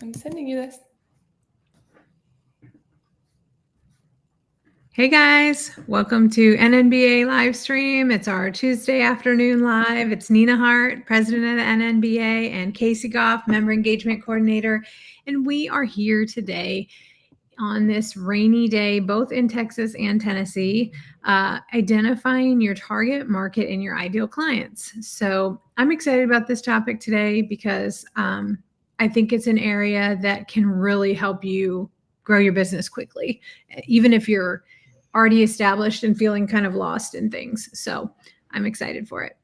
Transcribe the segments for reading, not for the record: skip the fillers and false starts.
I'm sending you this. Hey guys, welcome to NNBA live stream. It's our Tuesday afternoon live. It's Nina Hart, president of the NNBA, and Casey Goff, member engagement coordinator. And we are here today on this rainy day, both in Texas and Tennessee, identifying your target market and your ideal clients. So I'm excited about this topic today because I think it's an area that can really help you grow your business quickly, even if you're already established and feeling kind of lost in things. So I'm excited for it.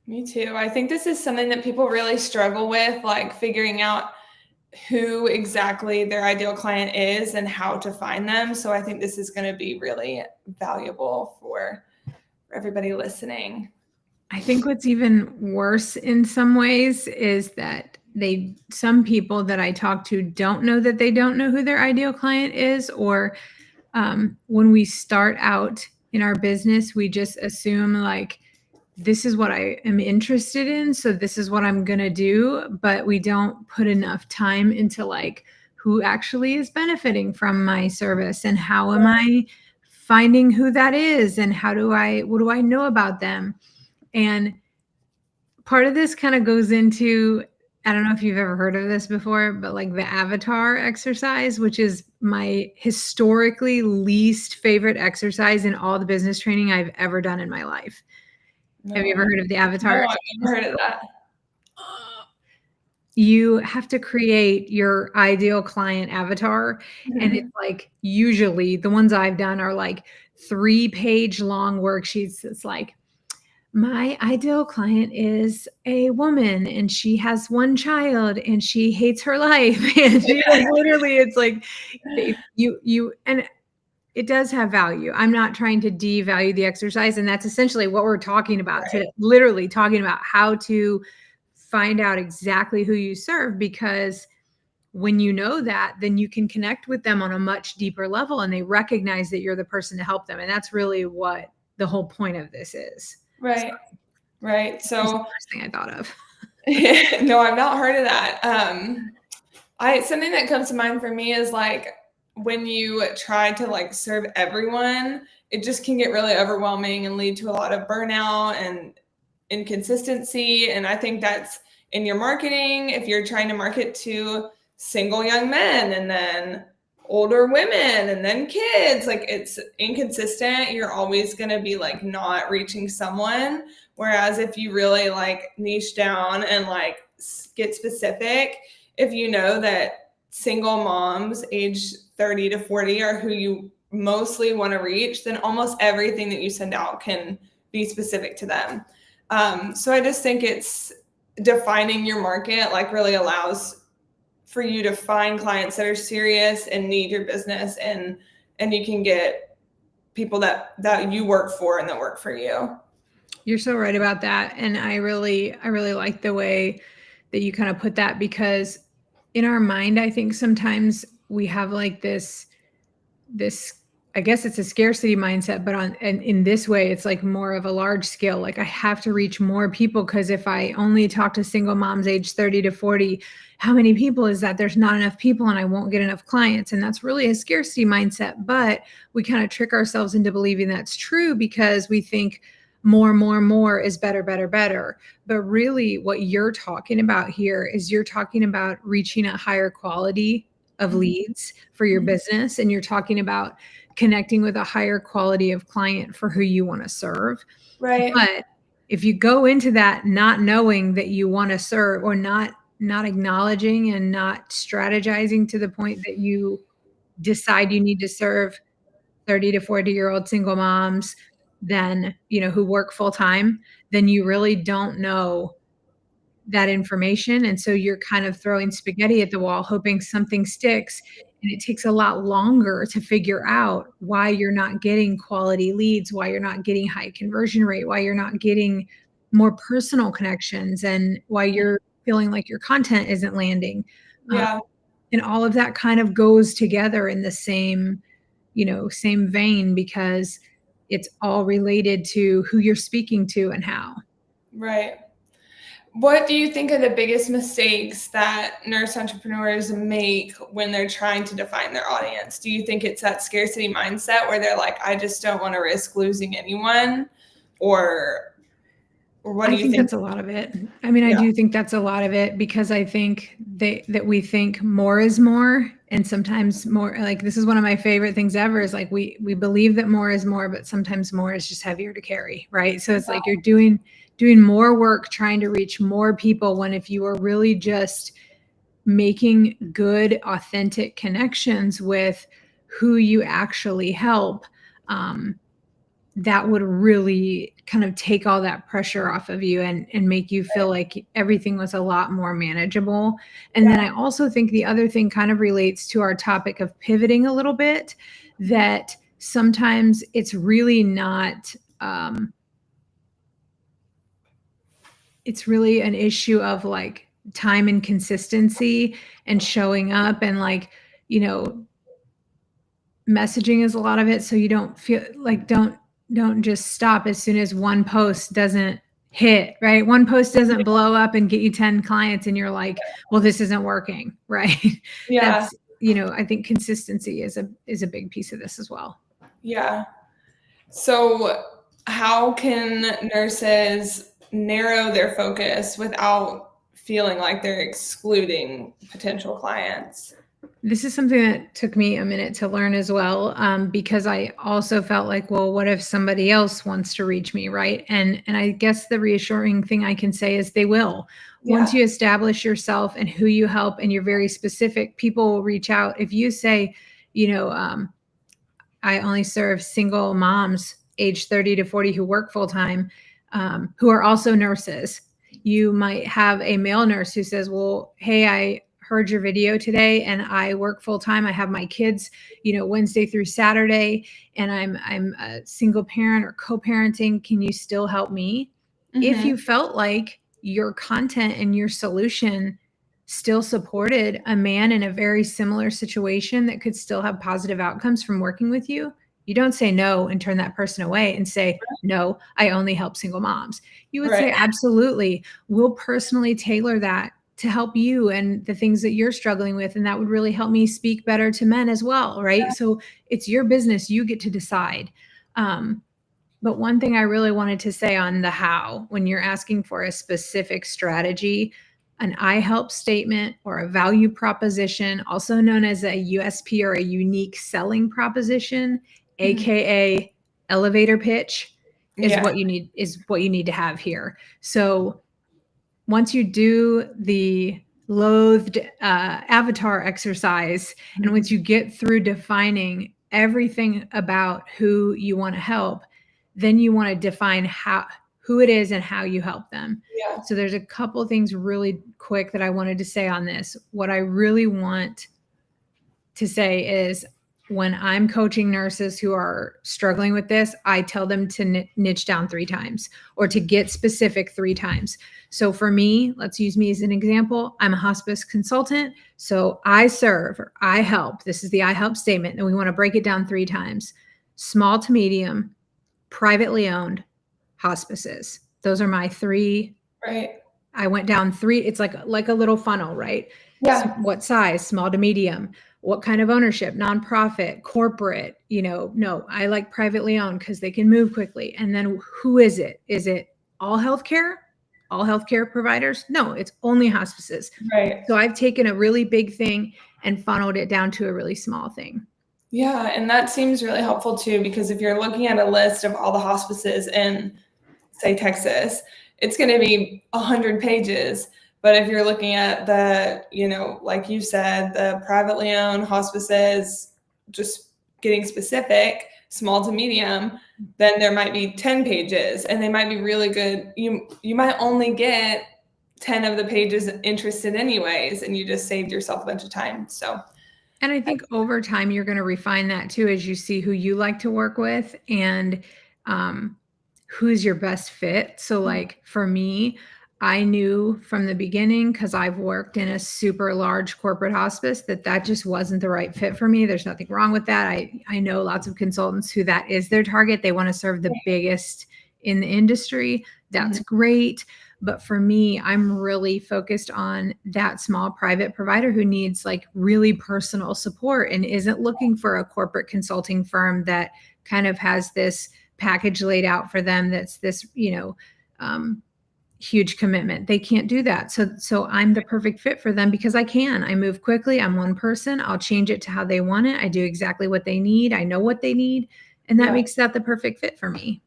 Me too. I think this is something that people really struggle with, like figuring out who exactly their ideal client is and how to find them. So I think this is going to be really valuable for everybody listening. I think what's even worse in some ways is that some people that I talk to don't know that they don't know who their ideal client is, or when we start out in our business, we just assume like, this is what I am interested in, so this is what I'm going to do, but we don't put enough time into like who actually is benefiting from my service and how am I finding who that is and what do I know about them? And part of this kind of goes into, I don't know if you've ever heard of this before, but like the avatar exercise, which is my historically least favorite exercise in all the business training I've ever done in my life. No. Have you ever heard of the avatar? No, I've never heard of that. You have to create your ideal client avatar. And it's like, usually the ones I've done are like 3-page long worksheets. It's like, my ideal client is a woman and she has one child and she hates her life. And literally it's like and it does have value. I'm not trying to devalue the exercise. And that's essentially what we're talking about today, literally talking about how to find out exactly who you serve, because when you know that, then you can connect with them on a much deeper level and they recognize that you're the person to help them. And that's really what the whole point of this is. Right. Right. So that's the first thing I thought of. No, I've not heard of that. Something that comes to mind for me is like when you try to like serve everyone, it just can get really overwhelming and lead to a lot of burnout and inconsistency. And I think that's in your marketing. If you're trying to market to single young men and then older women and then kids, like it's inconsistent. You're always going to be like not reaching someone. Whereas if you really like niche down and like get specific, if you know that single moms age 30 to 40 are who you mostly want to reach, then almost everything that you send out can be specific to them. So I just think it's defining your market like really allows for you to find clients that are serious and need your business, and you can get people that you work for and that work for you. You're so right about that. And I really like the way that you kind of put that, because in our mind, I think sometimes we have like this, I guess it's a scarcity mindset, but in this way, it's like more of a large scale. Like I have to reach more people, because if I only talk to single moms age 30 to 40, how many people is that? There's not enough people and I won't get enough clients. And that's really a scarcity mindset. But we kind of trick ourselves into believing that's true because we think more is better. But really what you're talking about here is you're talking about reaching a higher quality of leads for your business. And you're talking about connecting with a higher quality of client for who you want to serve. Right. But if you go into that not knowing that you want to serve, or not acknowledging and not strategizing to the point that you decide you need to serve 30 to 40-year-old single moms, then, who work full time, then you really don't know that information. And so you're kind of throwing spaghetti at the wall, hoping something sticks. And it takes a lot longer to figure out why you're not getting quality leads, why you're not getting high conversion rate, why you're not getting more personal connections, and why you're feeling like your content isn't landing. Yeah. And all of that kind of goes together in the same vein, because it's all related to who you're speaking to and how. Right. What do you think are the biggest mistakes that nurse entrepreneurs make when they're trying to define their audience? Do you think it's that scarcity mindset where they're like, I just don't want to risk losing anyone? Or what do I you think think? that's a lot of it. I mean, I Yeah. do think that's a lot of it because I think that we think more is more, and sometimes more, like, this is one of my favorite things ever, is like we believe that more is more, but sometimes more is just heavier to carry, right? So it's like you're doing more work trying to reach more people, when if you are really just making good, authentic connections with who you actually help, that would really kind of take all that pressure off of you and make you feel like everything was a lot more manageable. And then I also think the other thing kind of relates to our topic of pivoting a little bit, that sometimes it's really not, it's really an issue of like time and consistency and showing up, and like, you know, messaging is a lot of it. So you don't feel like, don't just stop as soon as one post doesn't hit, right? One post doesn't blow up and get you 10 clients and you're like, well, this isn't working, right? Yeah. That's, you know, I think consistency is a big piece of this as well. Yeah. So how can nurses narrow their focus without feeling like they're excluding potential clients? This is something that took me a minute to learn as well, because I also felt like, well, what if somebody else wants to reach me, right? And I guess the reassuring thing I can say is they will. Once you establish yourself and who you help, and you're very specific, people will reach out. If you say, you know, I only serve single moms age 30 to 40 who work full time, who are also nurses. You might have a male nurse who says, well, hey, I heard your video today and I work full time. I have my kids, you know, Wednesday through Saturday, and I'm a single parent or co-parenting. Can you still help me? If you felt like your content and your solution still supported a man in a very similar situation that could still have positive outcomes from working with you, you don't say no and turn that person away and say, no, I only help single moms. You would say, absolutely, we'll personally tailor that to help you and the things that you're struggling with. And that would really help me speak better to men as well, right? So it's your business. You get to decide. But one thing I really wanted to say on the how, when you're asking for a specific strategy, an I help statement or a value proposition, also known as a USP or a unique selling proposition, AKA elevator pitch, is what you need to have here. So once you do the loathed avatar exercise, and once you get through defining everything about who you want to help, then you want to define who it is and how you help them. So there's a couple things really quick that I wanted to say on this. What I really want to say is, when I'm coaching nurses who are struggling with this, I tell them to niche down 3 times, or to get specific 3 times. So for me, let's use me as an example. I'm a hospice consultant. So I serve, or I help. This is the I help statement. And we want to break it down 3 times. Small to medium, privately owned hospices. Those are my 3. Right. I went down 3. It's like a little funnel, right? Yeah. So what size? Small to medium. What kind of ownership? Nonprofit, corporate, no, I like privately owned because they can move quickly. And then who is it? Is it all healthcare providers? No, it's only hospices. Right. So I've taken a really big thing and funneled it down to a really small thing. Yeah. And that seems really helpful too, because if you're looking at a list of all the hospices in, say, Texas, it's going to be 100 pages. But if you're looking at the, like you said, the privately owned hospices, just getting specific, small to medium, then there might be 10 pages and they might be really good. You might only get 10 of the pages interested anyways, and you just saved yourself a bunch of time. So, and I think over time, you're going to refine that too, as you see who you like to work with and who's your best fit. So like for me, I knew from the beginning, because I've worked in a super large corporate hospice, that just wasn't the right fit for me. There's nothing wrong with that. I know lots of consultants who that is their target. They want to serve the biggest in the industry. That's great. But for me, I'm really focused on that small private provider who needs like really personal support and isn't looking for a corporate consulting firm that kind of has this package laid out for them that's this, huge commitment. They can't do that. So I'm the perfect fit for them because I can. I move quickly. I'm one person. I'll change it to how they want it. I do exactly what they need. I know what they need, and that makes that the perfect fit for me.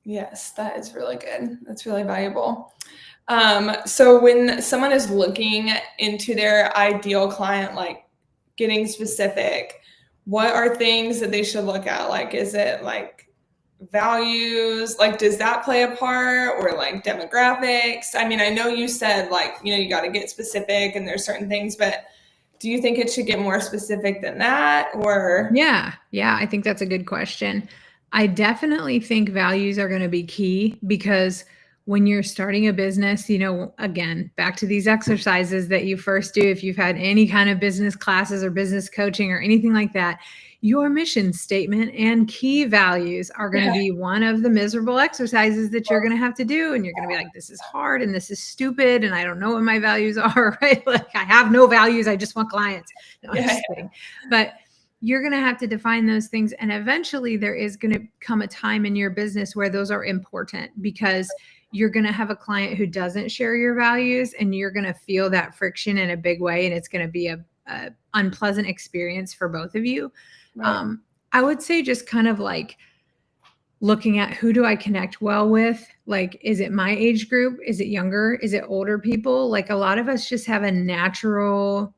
Yes, that is really good. That's really valuable. So when someone is looking into their ideal client, like getting specific, what are things that they should look at? Like, is it like values? Like, does that play a part, or like demographics? I mean, I know you said like, you got to get specific and there's certain things, but do you think it should get more specific than that, or? Yeah, I think that's a good question. I definitely think values are going to be key because when you're starting a business, again, back to these exercises that you first do, if you've had any kind of business classes or business coaching or anything like that, your mission statement and key values are going to be one of the miserable exercises that you're going to have to do. And you're going to be like, this is hard and this is stupid. And I don't know what my values are, right? Like I have no values. I just want clients. No, I'm just kidding. But you're going to have to define those things. And eventually there is going to come a time in your business where those are important because you're going to have a client who doesn't share your values and you're going to feel that friction in a big way. And it's going to be a unpleasant experience for both of you. Right. I would say just kind of like looking at who do I connect well with? Like, is it my age group? Is it younger? Is it older people? Like a lot of us just have a natural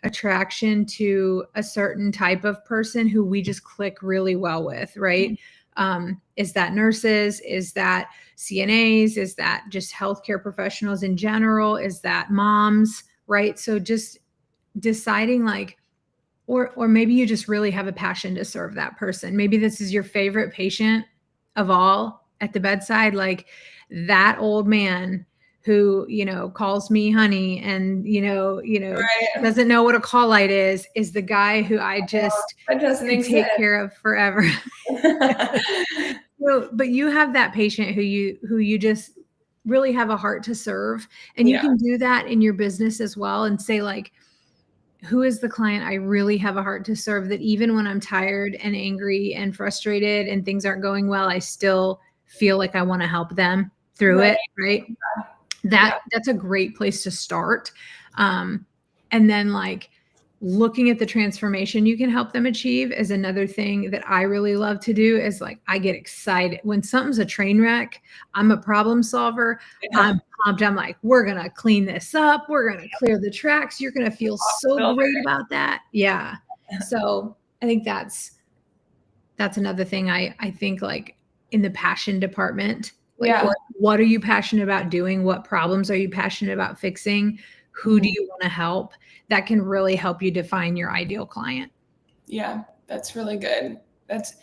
attraction to a certain type of person who we just click really well with, right? Is that nurses? Is that CNAs? Is that just healthcare professionals in general? Is that moms, right? So just deciding like, or maybe you just really have a passion to serve that person. Maybe this is your favorite patient of all at the bedside, like that old man who, calls me honey and, right. doesn't know what a call light is the guy who I just take care of forever. But you have that patient who you just really have a heart to serve. And you can do that in your business as well and say like, who is the client I really have a heart to serve that even when I'm tired and angry and frustrated and things aren't going well, I still feel like I want to help them through it. Right. That's a great place to start. And then like looking at the transformation you can help them achieve is another thing that I really love to do is like, I get excited when something's a train wreck. I'm a problem solver. I'm pumped. I'm like, we're going to clean this up. We're going to clear the tracks. You're going to feel so great about that. Yeah. So I think that's another thing I think like in the passion department, like what are you passionate about doing? What problems are you passionate about fixing? Who do you want to help? That can really help you define your ideal client. Yeah, that's really good. That's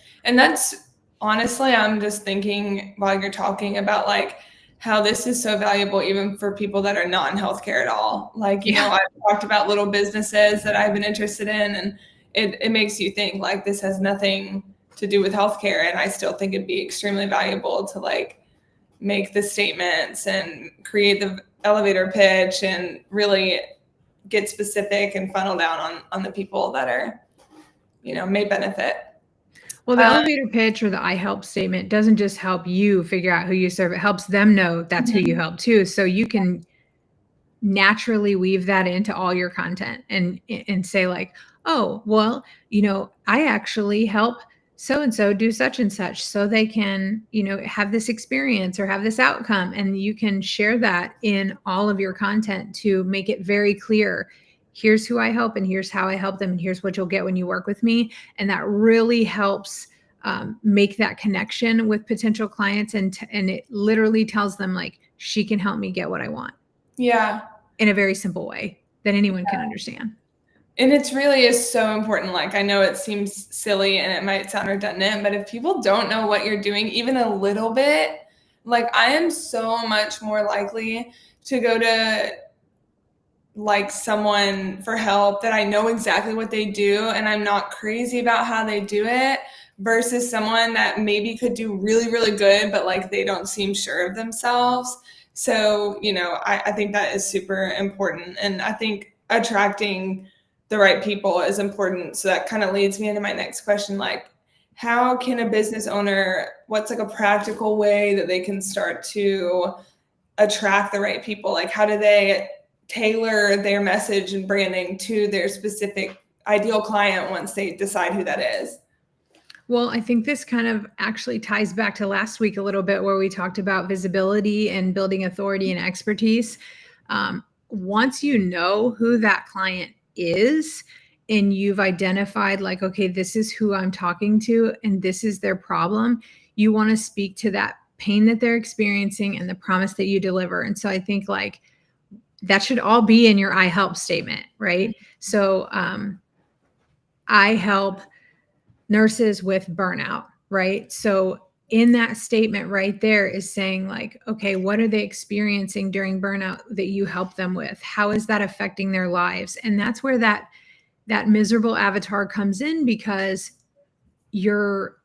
honestly, I'm just thinking while you're talking about like how this is so valuable even for people that are not in healthcare at all. Like, I've talked about little businesses that I've been interested in, and it makes you think like this has nothing to do with healthcare. And I still think it'd be extremely valuable to like make the statements and create the elevator pitch and really get specific and funnel down on the people that are, may benefit. Well, the elevator pitch or the I help statement doesn't just help you figure out who you serve. It helps them know that's who you help too. So you can naturally weave that into all your content and say like, oh, well, I actually help so-and-so do such and such so they can, have this experience or have this outcome. And you can share that in all of your content to make it very clear. Here's who I help and here's how I help them. And here's what you'll get when you work with me. And that really helps make that connection with potential clients. And it literally tells them like, she can help me get what I want. Yeah. In a very simple way that anyone can understand. And it really is so important. Like, I know it seems silly and it might sound redundant, but if people don't know what you're doing, even a little bit, like I am so much more likely to go to like someone for help that I know exactly what they do and I'm not crazy about how they do it versus someone that maybe could do really, really good, but like they don't seem sure of themselves. So, I think that is super important. And I think attracting the right people is important. So that kind of leads me into my next question. Like, how can a business owner, what's like a practical way that they can start to attract the right people? Like, how do they tailor their message and branding to their specific ideal client once they decide who that is? Well, I think this kind of actually ties back to last week a little bit, where we talked about visibility and building authority and expertise. Once you know who that client is and you've identified, like, okay, this is who I'm talking to and this is their problem, you want to speak to that pain that they're experiencing and the promise that you deliver. And so I think like that should all be in your I help statement, right? So I help nurses with burnout, right? So in that statement right there is saying like, okay, what are they experiencing during burnout that you help them with? How is that affecting their lives? And that's where that miserable avatar comes in, because you're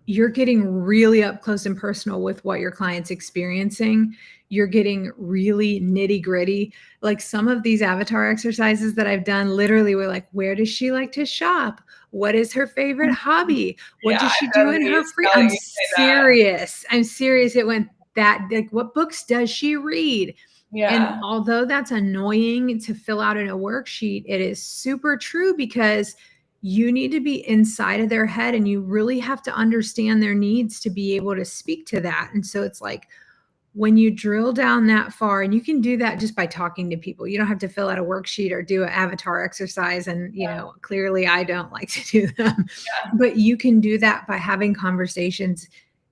getting really up close and personal with what your client's experiencing. You're getting really nitty gritty. Like some of these avatar exercises that I've done, literally were like, where does she like to shop? What is her favorite hobby? What Yeah, does she I do in totally her free? spelling I'm you say that. serious. I'm serious. It went that, like, what books does she read? And Yeah. although that's annoying to fill out in a worksheet, it is super true, because you need to be inside of their head and you really have to understand their needs to be able to speak to that. And so it's like, when you drill down that far, and you can do that just by talking to people, you don't have to fill out a worksheet or do an avatar exercise. And, clearly I don't like to do them, but you can do that by having conversations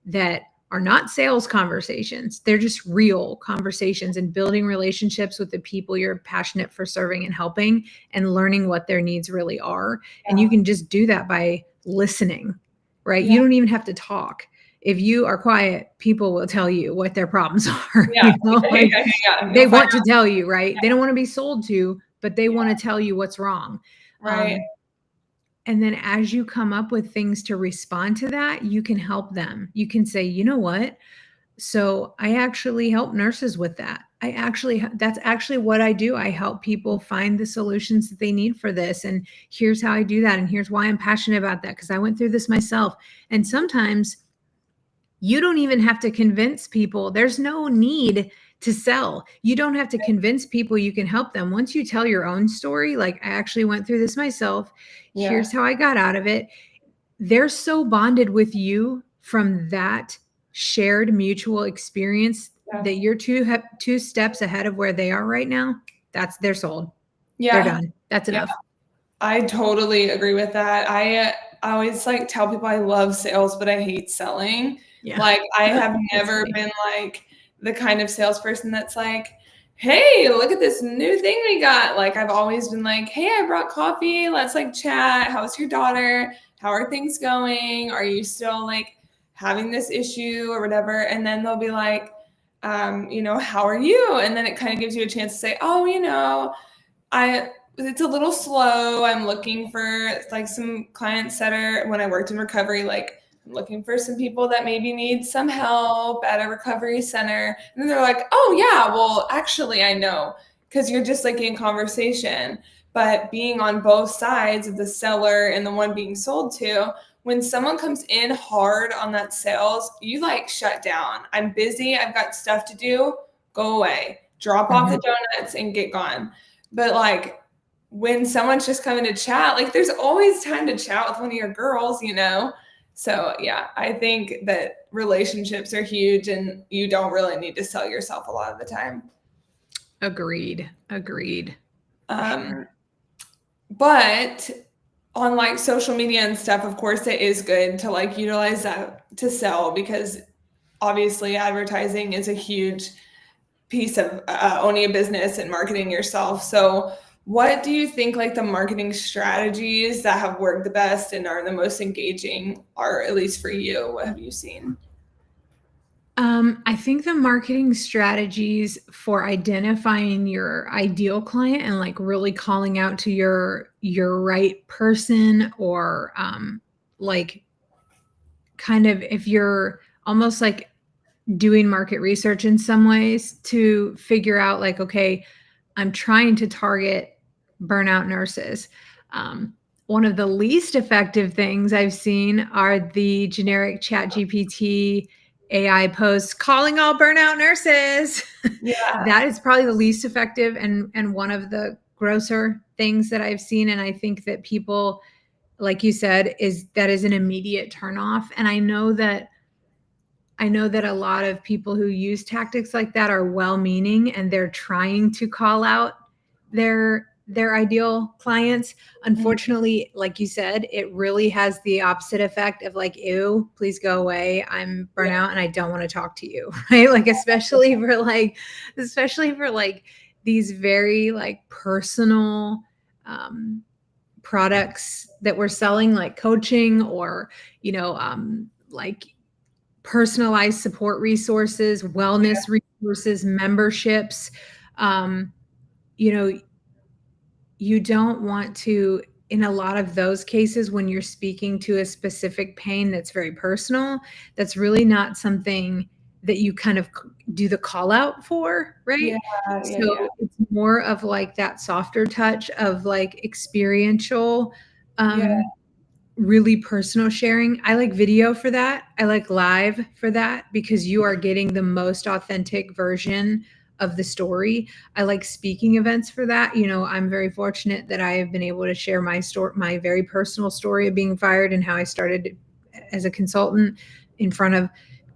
that are not sales conversations. They're just real conversations and building relationships with the people you're passionate for serving and helping, and learning what their needs really are. And you can just do that by listening, right? You don't even have to talk. If you are quiet, people will tell you what their problems are. Yeah. They want to tell you, right? They don't want to be sold to, but they want to tell you what's wrong. Right. And then as you come up with things to respond to that, you can help them. You can say, you know what? So I actually help nurses with that. That's actually what I do. I help people find the solutions that they need for this. And here's how I do that. And here's why I'm passionate about that, because I went through this myself. And sometimes you don't even have to convince people. There's no need to sell. You don't have to convince people you can help them. Once you tell your own story, like, I actually went through this myself. Here's how I got out of it. They're so bonded with you from that shared mutual experience that you're two steps ahead of where they are right now. They're sold. Yeah. They're done. That's enough. I totally agree with that. I always like tell people I love sales, but I hate selling. Yeah. Like I have never been like the kind of salesperson that's like, hey, look at this new thing we got. Like I've always been like, hey, I brought coffee. Let's like chat. How's your daughter? How are things going? Are you still like having this issue or whatever? And then they'll be like, how are you? And then it kind of gives you a chance to say, oh, it's a little slow. I'm looking for like some clients that are, when I worked in recovery, like I'm looking for some people that maybe need some help at a recovery center. And then they're like, oh yeah, well, actually I know, because you're just like in conversation. But being on both sides of the seller and the one being sold to, when someone comes in hard on that sales, you like shut down. I'm busy. I've got stuff to do. Go away. Drop off the donuts and get gone. But like, when someone's just coming to chat, like there's always time to chat with one of your girls, So yeah, I think that relationships are huge and you don't really need to sell yourself a lot of the time. Agreed. But on like social media and stuff, of course, it is good to like utilize that to sell, because obviously advertising is a huge piece of owning a business and marketing yourself. So what do you think like the marketing strategies that have worked the best and are the most engaging are, at least for you? What have you seen? I think the marketing strategies for identifying your ideal client and like really calling out to your right person, or like kind of, if you're almost like doing market research in some ways to figure out like, okay, I'm trying to target burnout nurses. One of the least effective things I've seen are the generic ChatGPT AI posts calling all burnout nurses. Yeah. That is probably the least effective and one of the grosser things that I've seen. And I think that people, like you said, is an immediate turnoff. And I know that a lot of people who use tactics like that are well-meaning and they're trying to call out their ideal clients. Unfortunately, like you said, it really has the opposite effect of like, ew, please go away. I'm burnout and I don't want to talk to you. Right? Like, especially for these very like personal products that we're selling, like coaching or, like personalized support resources, wellness resources, memberships. You know, you don't want to, in a lot of those cases, when you're speaking to a specific pain that's very personal, that's really not something that you kind of do the call out for, right? So it's more of like that softer touch of like experiential, really personal sharing. I like video for that. I like live for that because you are getting the most authentic version of the story. I like speaking events for that. I'm very fortunate that I have been able to share my very personal story of being fired and how I started as a consultant in front of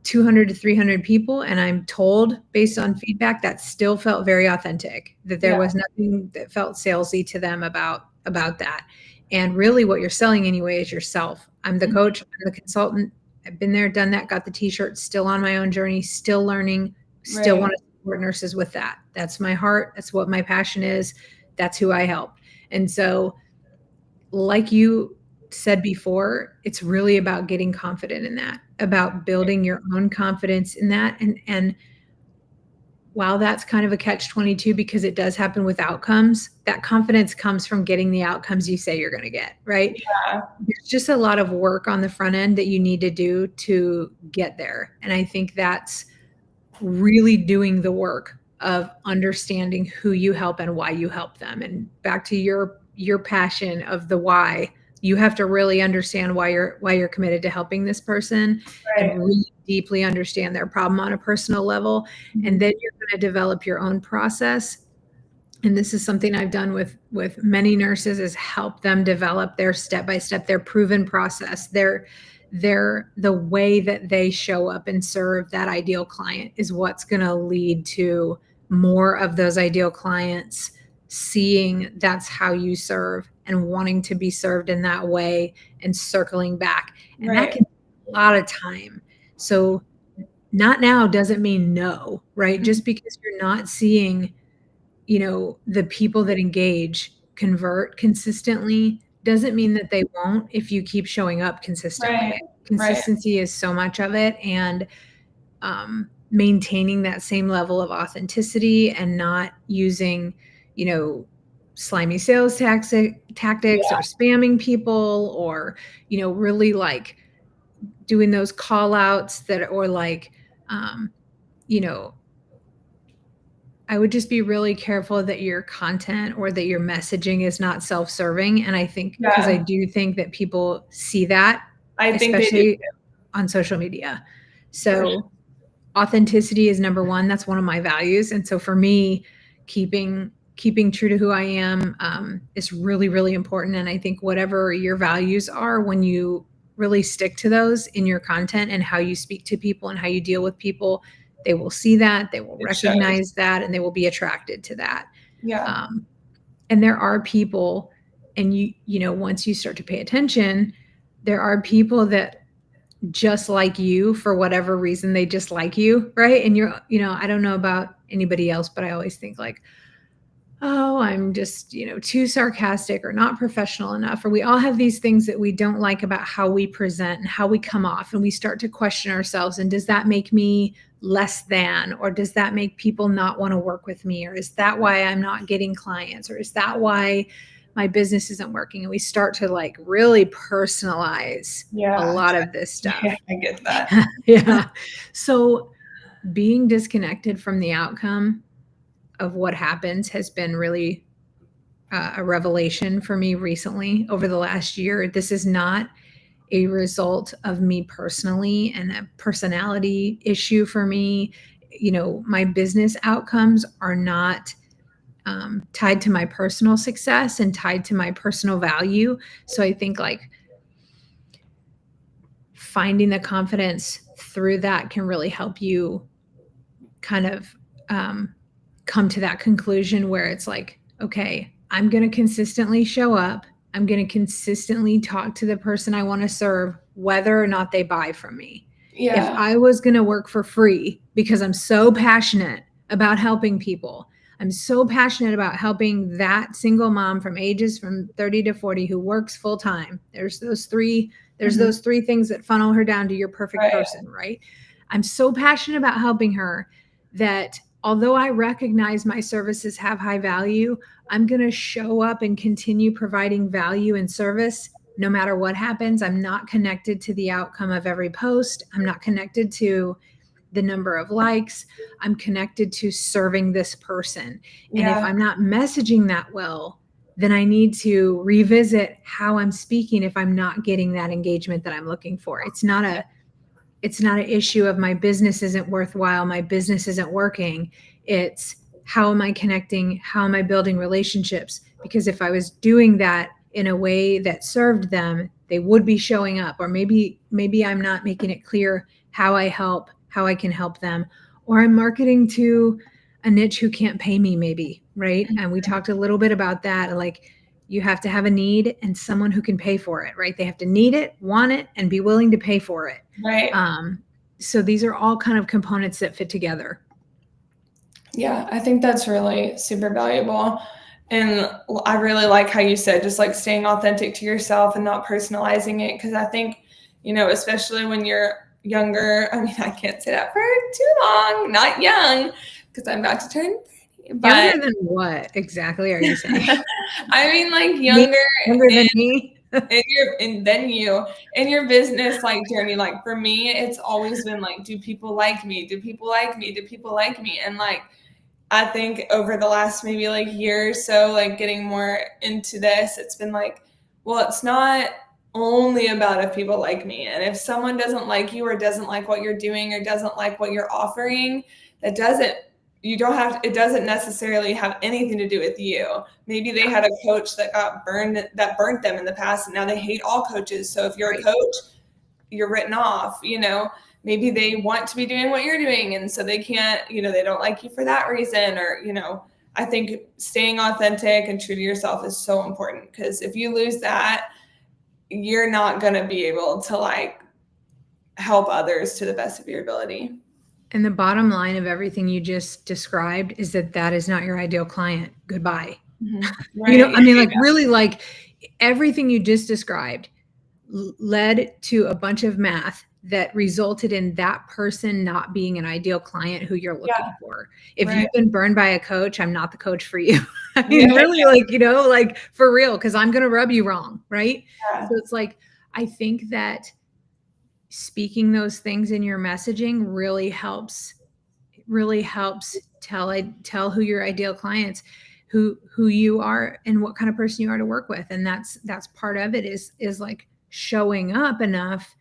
200 to 300 people. And I'm told, based on feedback, that still felt very authentic, that there was nothing that felt salesy to them about that. And really what you're selling anyway is yourself. I'm the coach, I'm the consultant. I've been there, done that, got the t-shirt, still on my own journey, still learning, still want to support nurses with that. That's my heart. That's what my passion is. That's who I help. And so, like you said before, it's really about getting confident in that, about building your own confidence in that. And while that's kind of a catch-22 because it does happen with outcomes, that confidence comes from getting the outcomes you say you're going to get, right? Yeah. There's just a lot of work on the front end that you need to do to get there. And I think that's really doing the work of understanding who you help and why you help them. And back to your passion of the why, you have to really understand why you're committed to helping this person and really deeply understand their problem on a personal level. And then you're going to develop your own process. And this is something I've done with many nurses, is help them develop their step-by-step, their proven process, the way that they show up and serve that ideal client is what's going to lead to more of those ideal clients seeing that's how you serve and wanting to be served in that way and circling back. And that can take a lot of time. So not now doesn't mean no, right? Just because you're not seeing, the people that engage convert consistently doesn't mean that they won't if you keep showing up consistently. Consistency is so much of it. And maintaining that same level of authenticity and not using, slimy sales tactics or spamming people or, really like doing those call outs or like, I would just be really careful that your content or that your messaging is not self-serving. And I think, because I do think that people see that, especially on social media. So authenticity is number one. That's one of my values. And so for me, keeping true to who I am is really, really important. And I think whatever your values are, when you really stick to those in your content and how you speak to people and how you deal with people, they will see that, they will recognize that, and they will be attracted to that. Yeah. And there are people, and once you start to pay attention, there are people that just like you for whatever reason, they just like you, right? And I don't know about anybody else, but I always think like, oh, I'm just, too sarcastic or not professional enough. Or we all have these things that we don't like about how we present and how we come off. And we start to question ourselves. And does that make me less than? Or does that make people not want to work with me? Or is that why I'm not getting clients? Or is that why my business isn't working? And we start to like really personalize a lot of this stuff. Yeah, I get that. Yeah. So being disconnected from the outcome of what happens has been really a revelation for me recently over the last year. This is not a result of me personally and a personality issue for me. You know, my business outcomes are not tied to my personal success and tied to my personal value. So I think like finding the confidence through that can really help you kind of come to that conclusion where it's like, okay, I'm going to consistently show up. I'm going to consistently talk to the person I want to serve, whether or not they buy from me. Yeah. If I was going to work for free because I'm so passionate about helping people, I'm so passionate about helping that single mom from ages from 30 to 40 who works full time. There's those three things that funnel her down to your perfect person, right? I'm so passionate about helping her that although I recognize my services have high value, I'm going to show up and continue providing value and service no matter what happens. I'm not connected to the outcome of every post. I'm not connected to the number of likes. I'm connected to serving this person. And if I'm not messaging that well, then I need to revisit how I'm speaking if I'm not getting that engagement that I'm looking for. It's not an issue of my business isn't worthwhile, my business isn't working. It's how am I connecting? How am I building relationships? Because if I was doing that in a way that served them, they would be showing up. Or maybe I'm not making it clear how I can help them. Or I'm marketing to a niche who can't pay me maybe, right? And we talked a little bit about that. Like you have to have a need and someone who can pay for it, right? They have to need it, want it, and be willing to pay for it. Right. So these are all kind of components that fit together. Yeah, I think that's really super valuable. And I really like how you said just like staying authentic to yourself and not personalizing it. Because I think, you know, especially when you're younger, I mean, I can't say that for too long, not young, because I'm about to turn 30. But younger than what exactly are you saying? I mean, like younger than me. And then you in your business like journey, like for me, it's always been like, do people like me? Do people like me? Do people like me? And like, I think over the last maybe like year or so, like getting more into this, it's been like, well, it's not only about if people like me. And if someone doesn't like you or doesn't like what you're doing or doesn't like what you're offering, it doesn't necessarily have anything to do with you. Maybe they had a coach that burnt them in the past and now they hate all coaches. So if you're a coach, you're written off, you know. Maybe they want to be doing what you're doing and so they can't, you know, they don't like you for that reason. Or, you know, I think staying authentic and true to yourself is so important, because if you lose that, you're not going to be able to like help others to the best of your ability. And the bottom line of everything you just described is that is not your ideal client. Goodbye. Mm-hmm. Right. You know, I mean, like really like everything you just described led to a bunch of math that resulted in that person not being an ideal client who you're looking for. If you've been burned by a coach, I'm not the coach for you. I mean, really, like, you know, like for real, because I'm going to rub you wrong. Right. So it's like, I think that speaking those things in your messaging really helps tell who your ideal clients, who you are and what kind of person you are to work with. And that's part of it is like showing up enough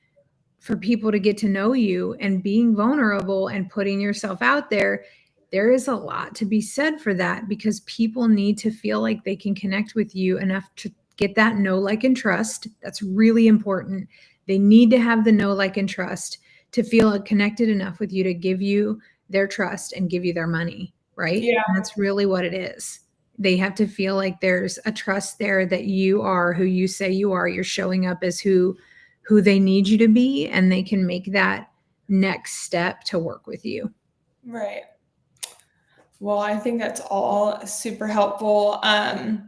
for people to get to know you and being vulnerable and putting yourself out there. There is a lot to be said for that, because people need to feel like they can connect with you enough to get that know, like, and trust. That's really important. They need to have the know, like, and trust to feel connected enough with you to give you their trust and give you their money, right? Yeah. And that's really what it is. They have to feel like there's a trust there that you are who you say you are. You're showing up as who they need you to be, and they can make that next step to work with you. Right. Well, I think that's all super helpful. I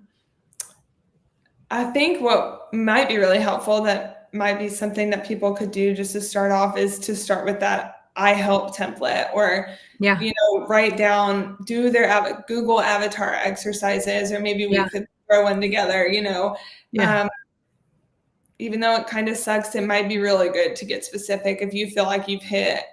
think what might be really helpful, that might be something that people could do just to start off, is to start with that I help template, or, you know, write down, do their Google avatar exercises, or maybe we could throw one together, you know. even though it kind of sucks, it might be really good to get specific if you feel like you've hit,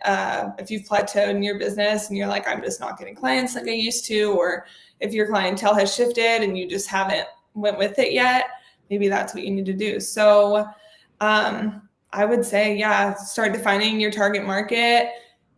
if you've plateaued in your business and you're like, I'm just not getting clients like I used to, or if your clientele has shifted and you just haven't went with it yet, maybe that's what you need to do. So I would say, yeah, start defining your target market.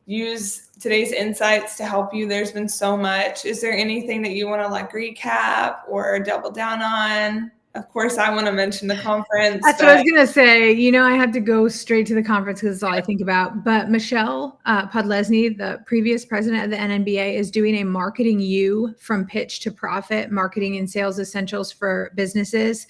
Use today's insights to help you. There's been so much. Is there anything that you want to like recap or double down on? Of course, I want to mention the conference. That's what I was going to say. You know, I had to go straight to the conference because it's all I think about. But Michelle Podlesny, the previous president of the NNBA, is doing a Marketing You from Pitch to Profit, Marketing and Sales Essentials for Businesses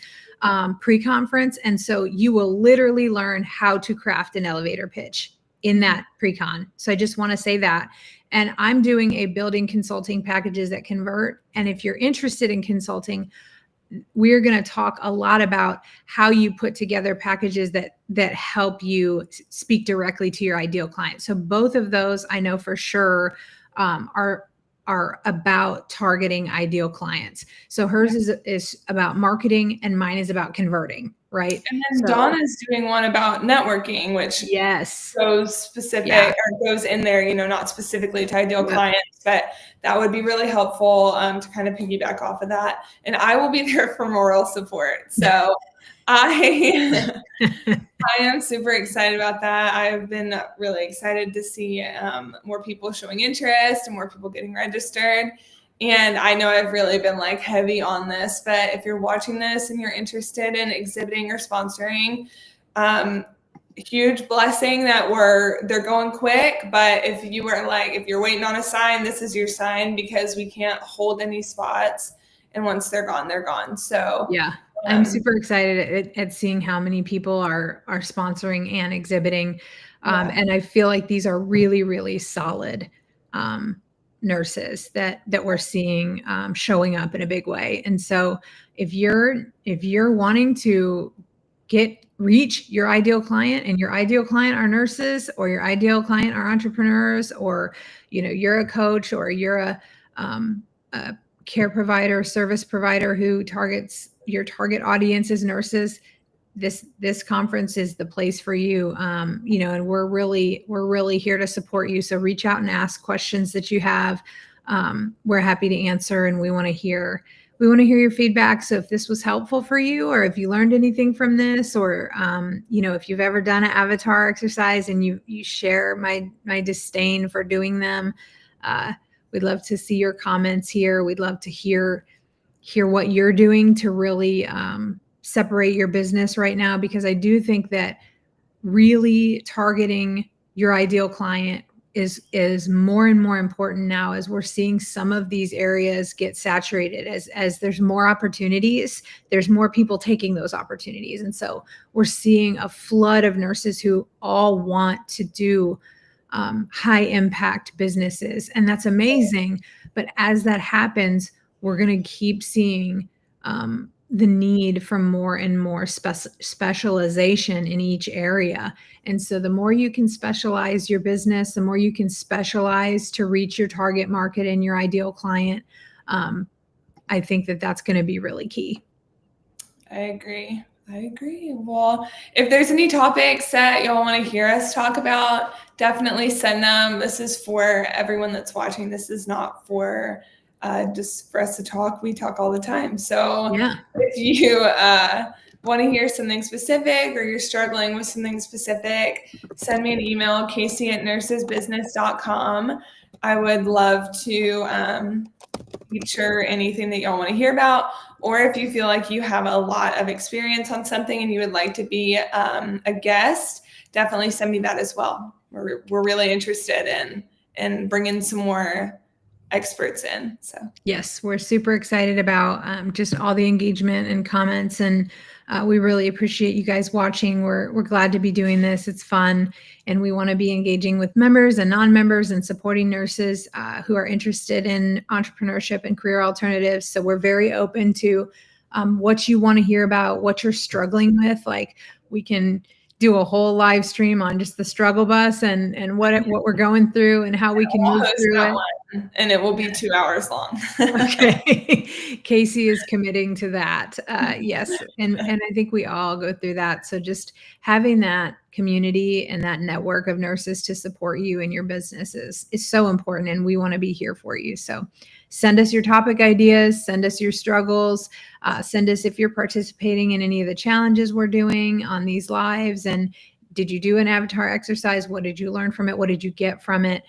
pre-conference. And so you will literally learn how to craft an elevator pitch in that pre-con. So I just want to say that. And I'm doing a building consulting packages that convert. And if you're interested in consulting, we're going to talk a lot about how you put together packages that help you speak directly to your ideal client. So both of those I know for sure are about targeting ideal clients. So hers is about marketing and mine is about converting, right? And then Donna's doing one about networking, which goes specific or goes in there, you know, not specifically to ideal clients, but that would be really helpful to kind of piggyback off of that. And I will be there for moral support. So I am super excited about that. I've been really excited to see more people showing interest and more people getting registered. And I know I've really been like heavy on this, but if you're watching this and you're interested in exhibiting or sponsoring, huge blessing that they're going quick. But if you were like, if you're waiting on a sign, this is your sign because we can't hold any spots. And once they're gone, they're gone. So yeah, I'm super excited at seeing how many people are sponsoring and exhibiting. And I feel like these are really, really solid nurses that we're seeing showing up in a big way. And so if you're wanting to reach your ideal client, and your ideal client are nurses, or your ideal client are entrepreneurs, or you know you're a coach, or you're a care provider, service provider who targets your target audience is nurses, this conference is the place for you. You know, and we're really here to support you. So reach out and ask questions that you have. We're happy to answer, and we want to hear your feedback. So if this was helpful for you, or if you learned anything from this, or you know, if you've ever done an avatar exercise and you share my disdain for doing them, we'd love to see your comments here. We'd love to hear what you're doing to really separate your business right now, because I do think that really targeting your ideal client is more and more important now, as we're seeing some of these areas get saturated. As there's more opportunities, there's more people taking those opportunities. And so we're seeing a flood of nurses who all want to do high impact businesses. And that's amazing. But as that happens, we're going to keep seeing the need for more and more specialization in each area. And so the more you can specialize your business, the more you can specialize to reach your target market and your ideal client. I think that's going to be really key. I agree. Well, if there's any topics that y'all want to hear us talk about, definitely send them. This is for everyone that's watching. This is not for just for us to talk. We talk all the time. So if you want to hear something specific, or you're struggling with something specific, send me an email, Casey@nursesbusiness.com. I would love to feature anything that y'all want to hear about. Or if you feel like you have a lot of experience on something and you would like to be a guest, definitely send me that as well. We're really interested in bringing some more experts in. So yes, we're super excited about just all the engagement and comments, and we really appreciate you guys watching. We're glad to be doing this. It's fun, and we want to be engaging with members and non-members and supporting nurses who are interested in entrepreneurship and career alternatives. So we're very open to what you want to hear about, what you're struggling with. Like, we can do a whole live stream on just the struggle bus and what we're going through and how we can move through it. and it will be 2 hours long. Okay. Casey is committing to that. Yes. And I think we all go through that. So just having that community and that network of nurses to support you in your business is so important. And we want to be here for you. So send us your topic ideas, send us your struggles, send us if you're participating in any of the challenges we're doing on these lives. And did you do an avatar exercise? What did you learn from it? What did you get from it?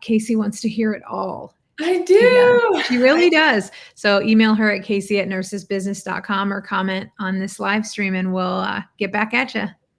Casey wants to hear it all. I She does. do. She really does. So email her at casey@nursesbusiness.com or comment on this live stream and we'll get back at you.